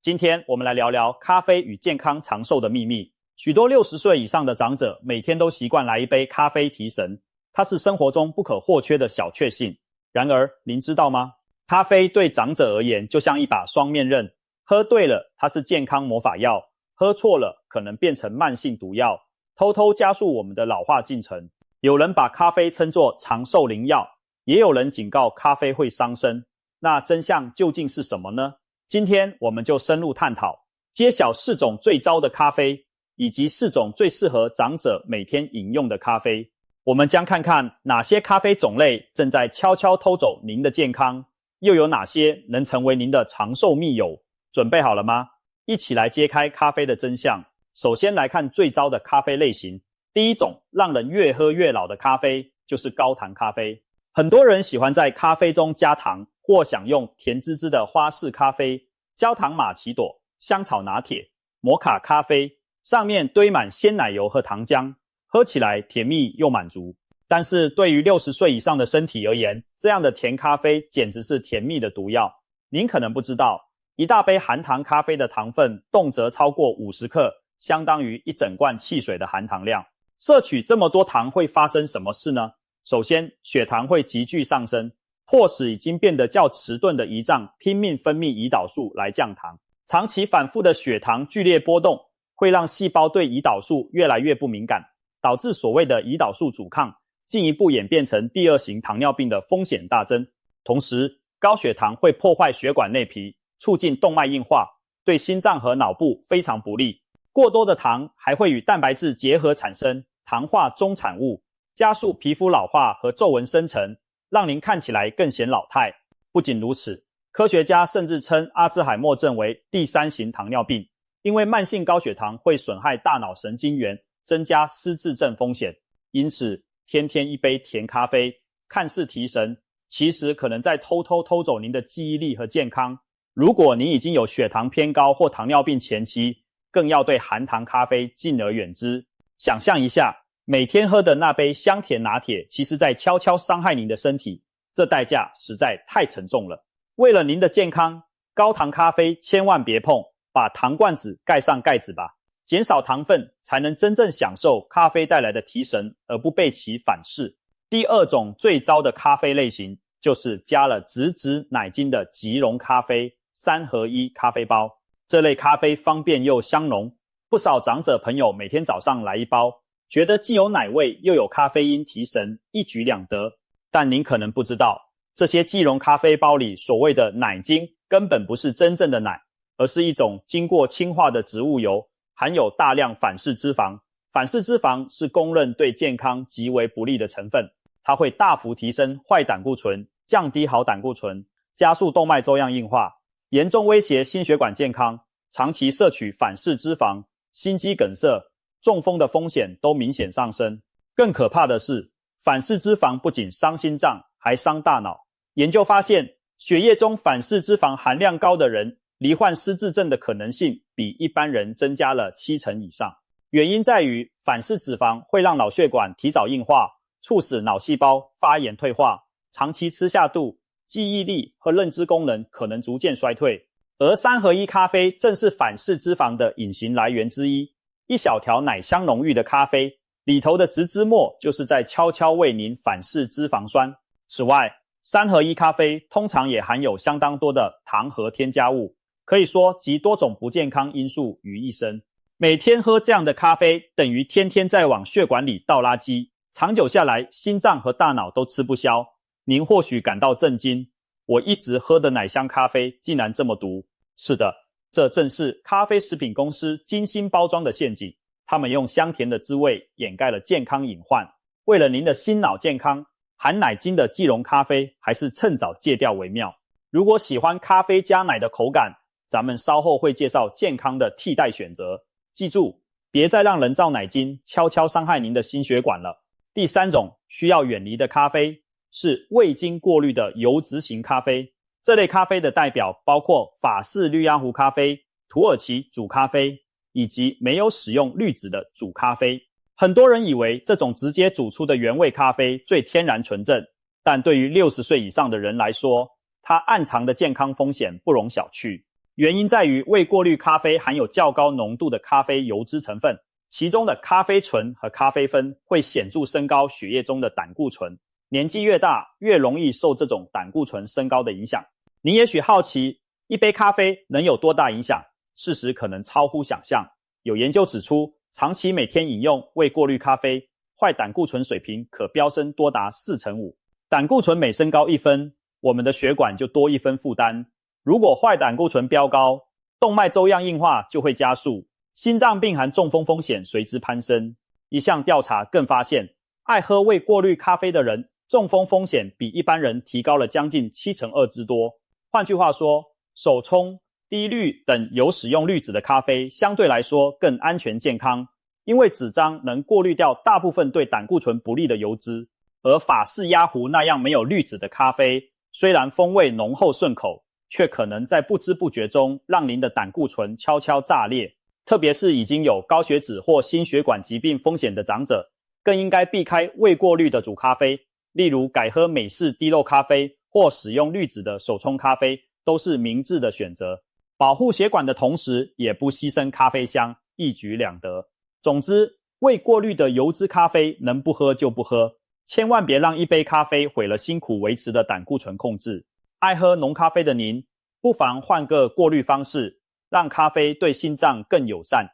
今天我们来聊聊咖啡与健康长寿的秘密。许多60岁以上的长者每天都习惯来一杯咖啡提神，它是生活中不可或缺的小确幸。然而，您知道吗？咖啡对长者而言就像一把双面刃，喝对了它是健康魔法药，喝错了可能变成慢性毒药，偷偷加速我们的老化进程。有人把咖啡称作长寿灵药，也有人警告咖啡会伤身。那真相究竟是什么呢？今天我们就深入探讨，揭晓4种最糟的咖啡，以及4种最适合长者每天饮用的咖啡。我们将看看哪些咖啡种类正在悄悄偷走您的健康，又有哪些能成为您的长寿密友。准备好了吗？一起来揭开咖啡的真相。首先来看最糟的咖啡类型。第一种让人越喝越老的咖啡就是高糖咖啡。很多人喜欢在咖啡中加糖，或享用甜滋滋的花式咖啡、焦糖玛奇朵、香草拿铁、摩卡咖啡，上面堆满鲜奶油和糖浆，喝起来甜蜜又满足。但是对于60岁以上的身体而言，这样的甜咖啡简直是甜蜜的毒药。您可能不知道，一大杯含糖咖啡的糖分动辄超过50克，相当于一整罐汽水的含糖量。摄取这么多糖会发生什么事呢？首先，血糖会急剧上升，迫使已经变得较迟钝的胰脏拼命分泌胰岛素来降糖。长期反复的血糖剧烈波动会让细胞对胰岛素越来越不敏感，导致所谓的胰岛素阻抗，进一步演变成第2型糖尿病的风险大增。同时，高血糖会破坏血管内皮，促进动脉硬化，对心脏和脑部非常不利。过多的糖还会与蛋白质结合产生糖化终产物，加速皮肤老化和皱纹生成，让您看起来更显老态。不仅如此，科学家甚至称阿兹海默症为第3型糖尿病，因为慢性高血糖会损害大脑神经元，增加失智症风险。因此，天天一杯甜咖啡，看似提神，其实可能在偷走您的记忆力和健康。如果您已经有血糖偏高或糖尿病前期，更要对含糖咖啡敬而远之。想象一下，每天喝的那杯香甜拿铁，其实在悄悄伤害您的身体，这代价实在太沉重了。为了您的健康，高糖咖啡千万别碰，把糖罐子盖上盖子吧，减少糖分才能真正享受咖啡带来的提神，而不被其反噬。第2种最糟的咖啡类型，就是加了植脂奶精的即溶咖啡3合1咖啡包。这类咖啡方便又香浓，不少长者朋友每天早上来一包，觉得既有奶味又有咖啡因提神，一举两得。但您可能不知道，这些即溶咖啡包里所谓的奶精根本不是真正的奶，而是一种经过氢化的植物油，含有大量反式脂肪。反式脂肪是公认对健康极为不利的成分，它会大幅提升坏胆固醇，降低好胆固醇，加速动脉粥样硬化，严重威胁心血管健康。长期摄取反式脂肪，心肌梗塞、中风的风险都明显上升。更可怕的是，反式脂肪不仅伤心脏，还伤大脑。研究发现，血液中反式脂肪含量高的人，罹患失智症的可能性比一般人增加了70%以上。原因在于反式脂肪会让脑血管提早硬化，促使脑细胞发炎退化，长期吃下肚，记忆力和认知功能可能逐渐衰退。而3合1咖啡正是反式脂肪的隐形来源之一。一小条奶香浓郁的咖啡，里头的植脂末就是在悄悄为您反式脂肪酸。此外，3合1咖啡通常也含有相当多的糖和添加物，可以说集多种不健康因素于一身。每天喝这样的咖啡，等于天天在往血管里倒垃圾，长久下来，心脏和大脑都吃不消。您或许感到震惊，我一直喝的奶香咖啡竟然这么毒。是的，这正是咖啡食品公司精心包装的陷阱。他们用香甜的滋味掩盖了健康隐患。为了您的心脑健康，含奶精的即溶咖啡还是趁早戒掉为妙。如果喜欢咖啡加奶的口感，咱们稍后会介绍健康的替代选择。记住，别再让人造奶精悄悄伤害您的心血管了。第3种需要远离的咖啡是未经过滤的油脂型咖啡。这类咖啡的代表包括法式绿鸭湖咖啡、土耳其煮咖啡，以及没有使用滤纸的煮咖啡。很多人以为这种直接煮出的原味咖啡最天然纯正，但对于60岁以上的人来说，它暗藏的健康风险不容小觑。原因在于未过滤咖啡含有较高浓度的咖啡油脂成分，其中的咖啡醇和咖啡酚会显著升高血液中的胆固醇，年纪越大越容易受这种胆固醇升高的影响。您也许好奇，一杯咖啡能有多大影响？事实可能超乎想象。有研究指出，长期每天饮用未过滤咖啡，坏胆固醇水平可飙升多达4%。胆固醇每升高1分，我们的血管就多1分负担。如果坏胆固醇飙高，动脉粥样硬化就会加速，心脏病和中风风险随之攀升。一项调查更发现，爱喝未过滤咖啡的人，中风风险比一般人提高了将近2%之多。换句话说，手冲、低滤等有使用滤纸的咖啡相对来说更安全健康，因为纸张能过滤掉大部分对胆固醇不利的油脂，而法式压壶那样没有滤纸的咖啡，虽然风味浓厚顺口，却可能在不知不觉中让您的胆固醇悄悄炸裂。特别是已经有高血脂或心血管疾病风险的长者，更应该避开未过滤的煮咖啡，例如改喝美式低漏咖啡或使用滤纸的手冲咖啡，都是明智的选择。保护血管的同时，也不牺牲咖啡香，一举两得。总之，未过滤的油脂咖啡能不喝就不喝，千万别让一杯咖啡毁了辛苦维持的胆固醇控制。爱喝浓咖啡的您，不妨换个过滤方式，让咖啡对心脏更友善。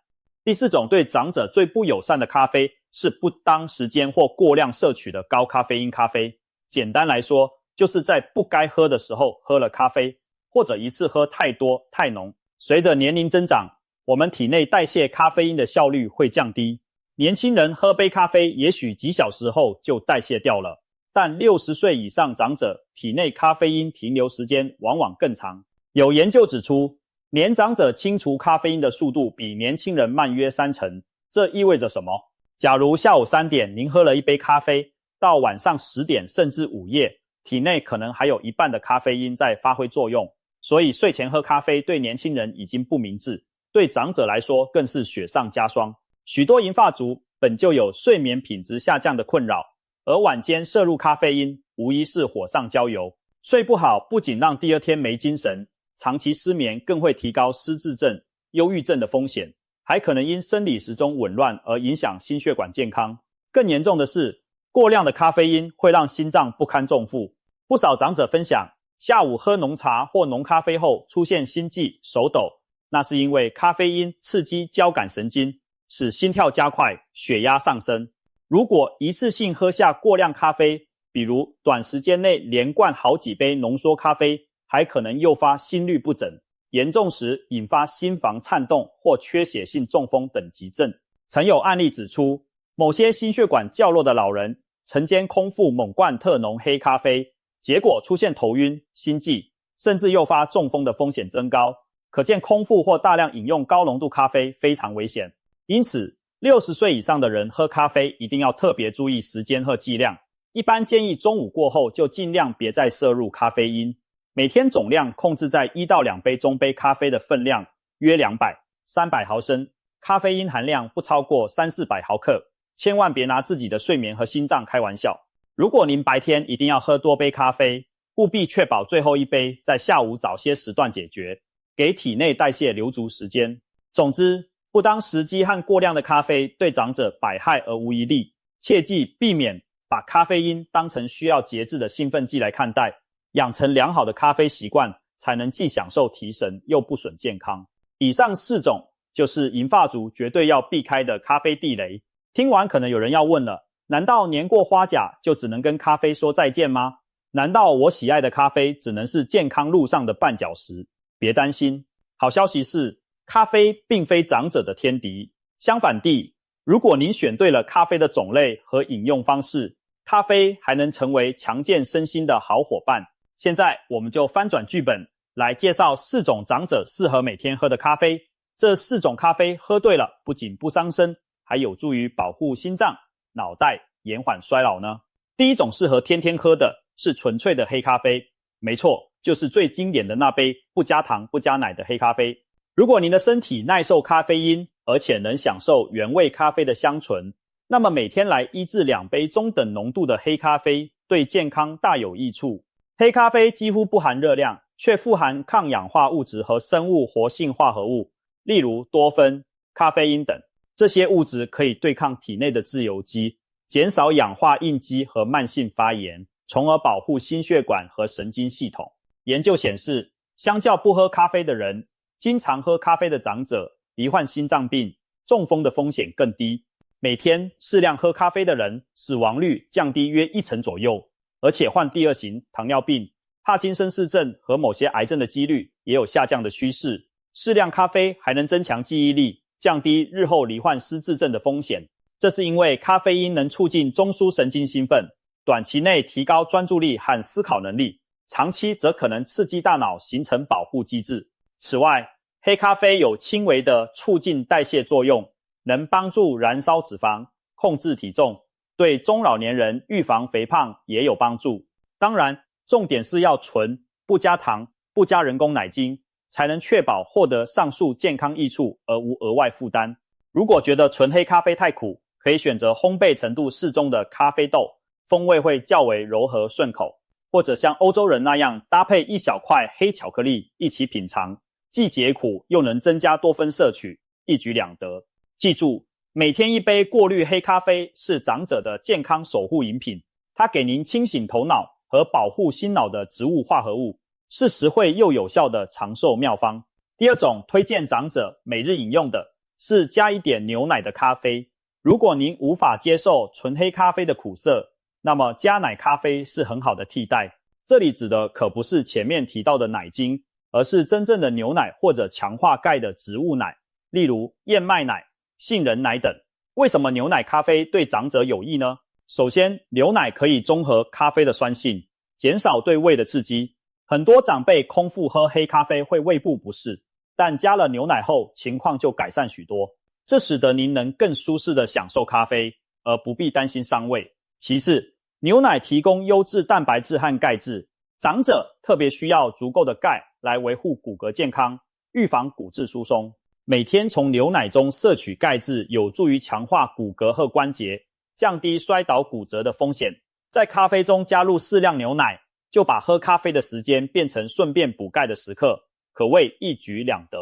第4种对长者最不友善的咖啡是不当时间或过量摄取的高咖啡因咖啡。简单来说，就是在不该喝的时候喝了咖啡，或者一次喝太多太浓。随着年龄增长，我们体内代谢咖啡因的效率会降低。年轻人喝杯咖啡也许几小时后就代谢掉了，但60岁以上长者体内咖啡因停留时间往往更长。有研究指出，年长者清除咖啡因的速度比年轻人慢约30%。这意味着什么？假如下午3点您喝了一杯咖啡，到晚上10点甚至午夜，体内可能还有一半的咖啡因在发挥作用。所以睡前喝咖啡对年轻人已经不明智，对长者来说更是雪上加霜。许多银发族本就有睡眠品质下降的困扰，而晚间摄入咖啡因无疑是火上浇油。睡不好不仅让第二天没精神，长期失眠更会提高失智症、忧郁症的风险，还可能因生理时钟紊乱而影响心血管健康。更严重的是，过量的咖啡因会让心脏不堪重负。不少长者分享，下午喝浓茶或浓咖啡后出现心悸、手抖，那是因为咖啡因刺激交感神经，使心跳加快、血压上升。如果一次性喝下过量咖啡，比如短时间内连灌好几杯浓缩咖啡，还可能诱发心律不整，严重时引发心房颤动或缺血性中风等急症。曾有案例指出，某些心血管较弱的老人晨间空腹猛灌特浓黑咖啡，结果出现头晕、心悸，甚至诱发中风的风险增高。可见空腹或大量饮用高浓度咖啡非常危险。因此，60岁以上的人喝咖啡一定要特别注意时间和剂量。一般建议中午过后就尽量别再摄入咖啡因。每天总量控制在1到2杯中杯咖啡的分量，约200、300毫升，咖啡因含量不超过300-400毫克。千万别拿自己的睡眠和心脏开玩笑。如果您白天一定要喝多杯咖啡，务必确保最后一杯在下午早些时段解决，给体内代谢留足时间。总之，不当时机和过量的咖啡对长者百害而无一利，切记避免把咖啡因当成需要节制的兴奋剂来看待，养成良好的咖啡习惯，才能既享受提神又不损健康。以上4种就是银发族绝对要避开的咖啡地雷。听完可能有人要问了，难道年过花甲就只能跟咖啡说再见吗？难道我喜爱的咖啡只能是健康路上的绊脚石？别担心，好消息是，咖啡并非长者的天敌。相反地，如果您选对了咖啡的种类和饮用方式，咖啡还能成为强健身心的好伙伴。现在我们就翻转剧本，来介绍4种长者适合每天喝的咖啡。这4种咖啡喝对了，不仅不伤身，还有助于保护心脏、脑袋，延缓衰老呢。第一种适合天天喝的是纯粹的黑咖啡，没错，就是最经典的那杯不加糖不加奶的黑咖啡。如果您的身体耐受咖啡因，而且能享受原味咖啡的香醇，那么每天来1至2杯中等浓度的黑咖啡对健康大有益处。黑咖啡几乎不含热量，却富含抗氧化物质和生物活性化合物，例如多酚、咖啡因等。这些物质可以对抗体内的自由基，减少氧化应激和慢性发炎，从而保护心血管和神经系统。研究显示，相较不喝咖啡的人，经常喝咖啡的长者罹患心脏病、中风的风险更低。每天适量喝咖啡的人，死亡率降低约1成左右，而且患第二型糖尿病、帕金森氏症和某些癌症的几率也有下降的趋势。适量咖啡还能增强记忆力，降低日后罹患失智症的风险。这是因为咖啡因能促进中枢神经兴奋，短期内提高专注力和思考能力，长期则可能刺激大脑形成保护机制。此外，黑咖啡有轻微的促进代谢作用，能帮助燃烧脂肪，控制体重，对中老年人预防肥胖也有帮助。当然，重点是要纯，不加糖，不加人工奶精，才能确保获得上述健康益处而无额外负担。如果觉得纯黑咖啡太苦，可以选择烘焙程度适中的咖啡豆，风味会较为柔和顺口，或者像欧洲人那样搭配一小块黑巧克力一起品尝，既解苦又能增加多酚摄取，一举两得。记住，每天一杯过滤黑咖啡是长者的健康守护饮品，它给您清醒头脑和保护心脑的植物化合物，是实惠又有效的长寿妙方。第二种推荐长者每日饮用的是加一点牛奶的咖啡。如果您无法接受纯黑咖啡的苦涩，那么加奶咖啡是很好的替代。这里指的可不是前面提到的奶精，而是真正的牛奶或者强化钙的植物奶，例如燕麦奶、杏仁奶等。为什么牛奶咖啡对长者有益呢？首先，牛奶可以中和咖啡的酸性，减少对胃的刺激。很多长辈空腹喝黑咖啡会胃部不适，但加了牛奶后情况就改善许多，这使得您能更舒适地享受咖啡，而不必担心伤胃。其次，牛奶提供优质蛋白质和钙质，长者特别需要足够的钙来维护骨骼健康，预防骨质疏松。每天从牛奶中摄取钙质有助于强化骨骼和关节，降低摔倒骨折的风险。在咖啡中加入适量牛奶，就把喝咖啡的时间变成顺便补钙的时刻，可谓一举两得。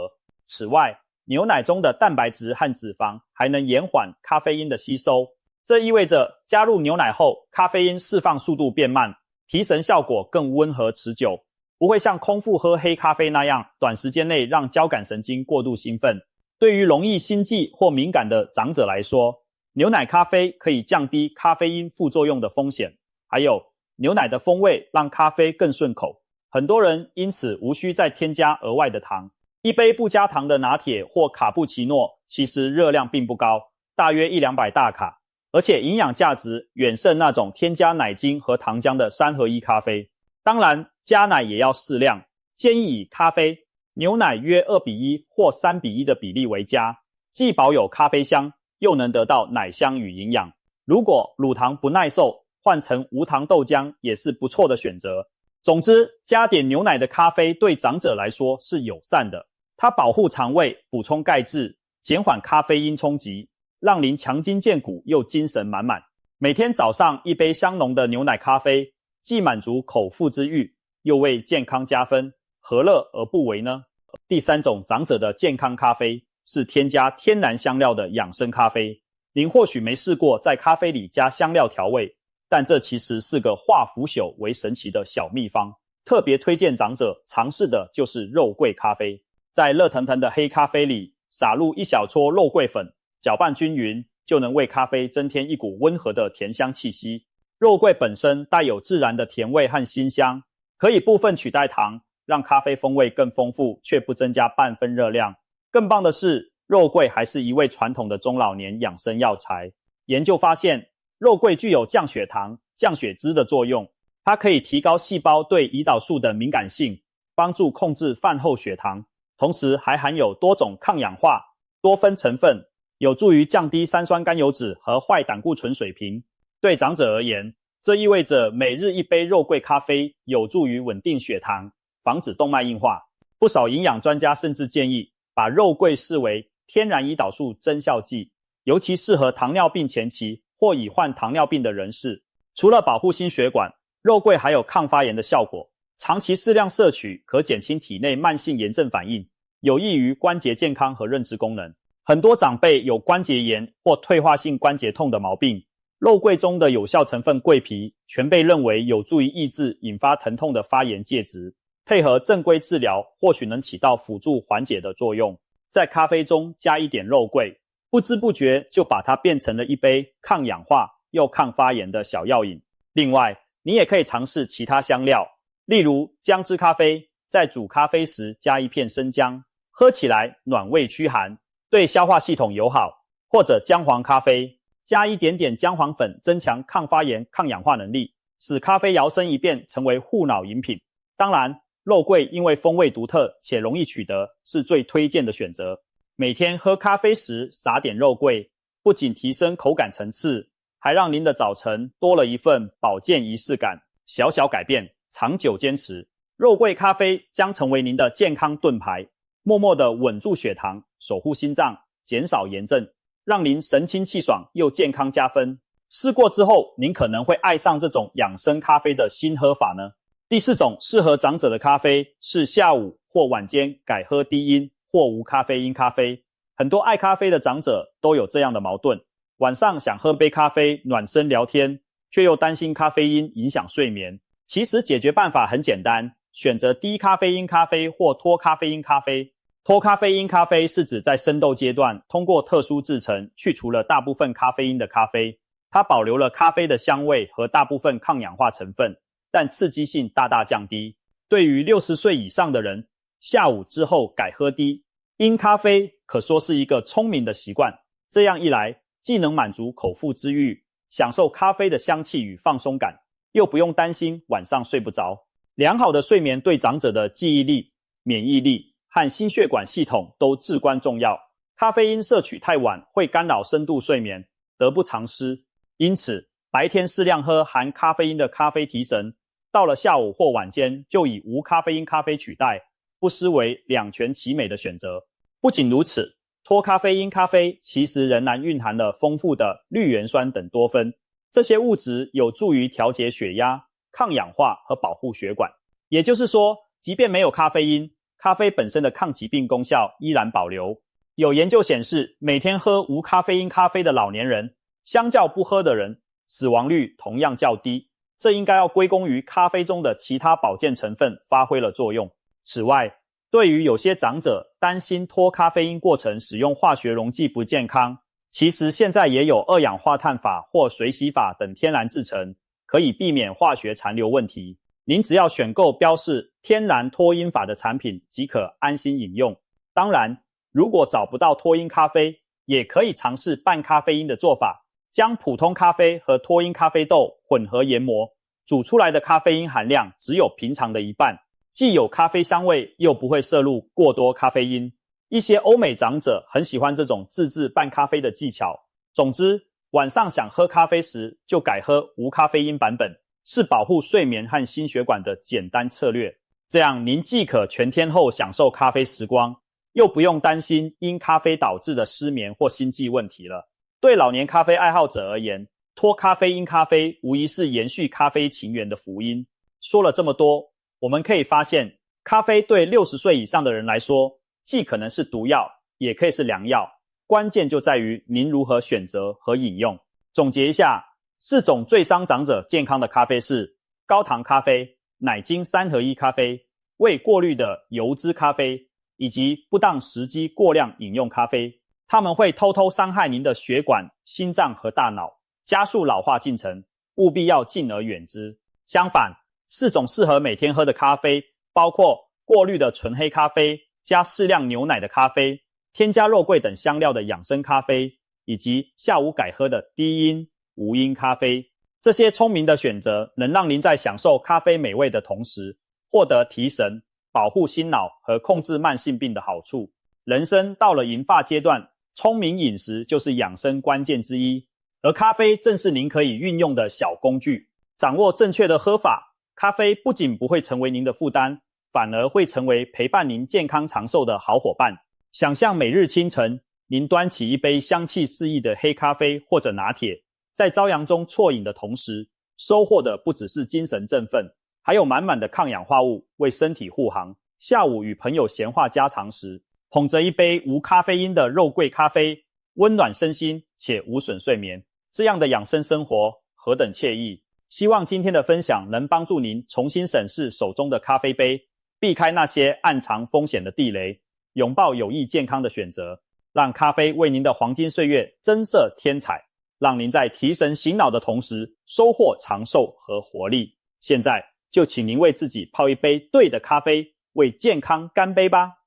此外，牛奶中的蛋白质和脂肪还能延缓咖啡因的吸收，这意味着加入牛奶后，咖啡因释放速度变慢，提神效果更温和持久，不会像空腹喝黑咖啡那样短时间内让交感神经过度兴奋。对于容易心悸或敏感的长者来说，牛奶咖啡可以降低咖啡因副作用的风险。还有，牛奶的风味让咖啡更顺口，很多人因此无需再添加额外的糖。一杯不加糖的拿铁或卡布奇诺其实热量并不高，大约100-200大卡，而且营养价值远胜那种添加奶精和糖浆的3合1咖啡。当然，加奶也要适量，建议以咖啡、牛奶约2:1或3:1的比例为佳，既保有咖啡香，又能得到奶香与营养。如果乳糖不耐受，换成无糖豆浆也是不错的选择。总之，加点牛奶的咖啡对长者来说是友善的，它保护肠胃，补充钙质，减缓咖啡因冲击，让您强筋健骨又精神满满。每天早上一杯香浓的牛奶咖啡，既满足口腹之欲，又为健康加分，何乐而不为呢？第三种长者的健康咖啡是添加天然香料的养生咖啡。您或许没试过在咖啡里加香料调味，但这其实是个化腐朽为神奇的小秘方。特别推荐长者尝试的就是肉桂咖啡。在热腾腾的黑咖啡里撒入一小撮肉桂粉，搅拌均匀，就能为咖啡增添一股温和的甜香气息。肉桂本身带有自然的甜味和辛香，可以部分取代糖，让咖啡风味更丰富，却不增加半分热量。更棒的是，肉桂还是一味传统的中老年养生药材。研究发现，肉桂具有降血糖、降血脂的作用，它可以提高细胞对胰岛素的敏感性，帮助控制饭后血糖，同时还含有多种抗氧化、多酚成分，有助于降低三酸甘油酯和坏胆固醇水平。对长者而言，这意味着每日一杯肉桂咖啡有助于稳定血糖，防止动脉硬化。不少营养专家甚至建议把肉桂视为天然胰岛素增效剂，尤其适合糖尿病前期或已患糖尿病的人士。除了保护心血管，肉桂还有抗发炎的效果。长期适量摄取可减轻体内慢性炎症反应，有益于关节健康和认知功能。很多长辈有关节炎或退化性关节痛的毛病，肉桂中的有效成分桂皮全被认为有助于抑制引发疼痛的发炎介质，配合正规治疗或许能起到辅助缓解的作用。在咖啡中加一点肉桂，不知不觉就把它变成了一杯抗氧化又抗发炎的小药饮。另外，你也可以尝试其他香料，例如姜汁咖啡，在煮咖啡时加一片生姜，喝起来暖胃驱寒，对消化系统友好；或者姜黄咖啡，加一点点姜黄粉，增强抗发炎、抗氧化能力，使咖啡摇身一变成为护脑饮品。当然，肉桂因为风味独特且容易取得，是最推荐的选择。每天喝咖啡时撒点肉桂，不仅提升口感层次，还让您的早晨多了一份保健仪式感。小小改变，长久坚持，肉桂咖啡将成为您的健康盾牌，默默地稳住血糖，守护心脏，减少炎症，让您神清气爽又健康加分。试过之后，您可能会爱上这种养生咖啡的新喝法呢。第4种适合长者的咖啡是下午或晚间改喝低因或无咖啡因咖啡。很多爱咖啡的长者都有这样的矛盾，晚上想喝杯咖啡暖身聊天，却又担心咖啡因影响睡眠。其实解决办法很简单，选择低咖啡因咖啡或脱咖啡因咖啡。脱咖啡因咖啡是指在生豆阶段通过特殊制成去除了大部分咖啡因的咖啡，它保留了咖啡的香味和大部分抗氧化成分，但刺激性大大降低。对于60岁以上的人，下午之后改喝低因咖啡可说是一个聪明的习惯。这样一来，既能满足口腹之欲，享受咖啡的香气与放松感，又不用担心晚上睡不着。良好的睡眠对长者的记忆力、免疫力和心血管系统都至关重要。咖啡因摄取太晚会干扰深度睡眠，得不偿失。因此，白天适量喝含咖啡因的咖啡提神，到了下午或晚间就以无咖啡因咖啡取代，不失为两全其美的选择。不仅如此，脱咖啡因咖啡其实仍然蕴含了丰富的绿原酸等多酚，这些物质有助于调节血压、抗氧化和保护血管。也就是说，即便没有咖啡因，咖啡本身的抗疾病功效依然保留。有研究显示，每天喝无咖啡因咖啡的老年人，相较不喝的人，死亡率同样较低。这应该要归功于咖啡中的其他保健成分发挥了作用。此外，对于有些长者担心脱咖啡因过程使用化学溶剂不健康，其实现在也有二氧化碳法或水洗法等天然制成，可以避免化学残留问题。您只要选购标示天然脱因法的产品即可安心饮用。当然，如果找不到脱因咖啡，也可以尝试半咖啡因的做法，将普通咖啡和脱因咖啡豆混合研磨，煮出来的咖啡因含量只有平常的一半，既有咖啡香味，又不会摄入过多咖啡因。一些欧美长者很喜欢这种自制半咖啡的技巧。总之，晚上想喝咖啡时就改喝无咖啡因版本，是保护睡眠和心血管的简单策略。这样您既可全天候享受咖啡时光，又不用担心因咖啡导致的失眠或心悸问题了。对老年咖啡爱好者而言，脱咖啡因咖啡无疑是延续咖啡情缘的福音。说了这么多，我们可以发现，咖啡对60岁以上的人来说，既可能是毒药，也可以是良药。关键就在于您如何选择和饮用。总结一下，4种最伤长者健康的咖啡是高糖咖啡、奶精3合1咖啡、未过滤的油脂咖啡，以及不当时机过量饮用咖啡。它们会偷偷伤害您的血管、心脏和大脑，加速老化进程，务必要敬而远之。相反，4种适合每天喝的咖啡包括过滤的纯黑咖啡、加适量牛奶的咖啡、添加肉桂等香料的养生咖啡，以及下午改喝的低因、无因咖啡。这些聪明的选择能让您在享受咖啡美味的同时，获得提神、保护心脑和控制慢性病的好处。人生到了银发阶段，聪明饮食就是养生关键之一，而咖啡正是您可以运用的小工具。掌握正确的喝法，咖啡不仅不会成为您的负担，反而会成为陪伴您健康长寿的好伙伴。想象每日清晨，您端起一杯香气四溢的黑咖啡或者拿铁，在朝阳中啜饮的同时，收获的不只是精神振奋，还有满满的抗氧化物为身体护航。下午与朋友闲话家常时，捧着一杯无咖啡因的肉桂咖啡，温暖身心且无损睡眠。这样的养生生活何等惬意！希望今天的分享能帮助您重新审视手中的咖啡杯，避开那些暗藏风险的地雷，拥抱有益健康的选择，让咖啡为您的黄金岁月增色添彩，让您在提神醒脑的同时收获长寿和活力。现在就请您为自己泡一杯对的咖啡，为健康干杯吧。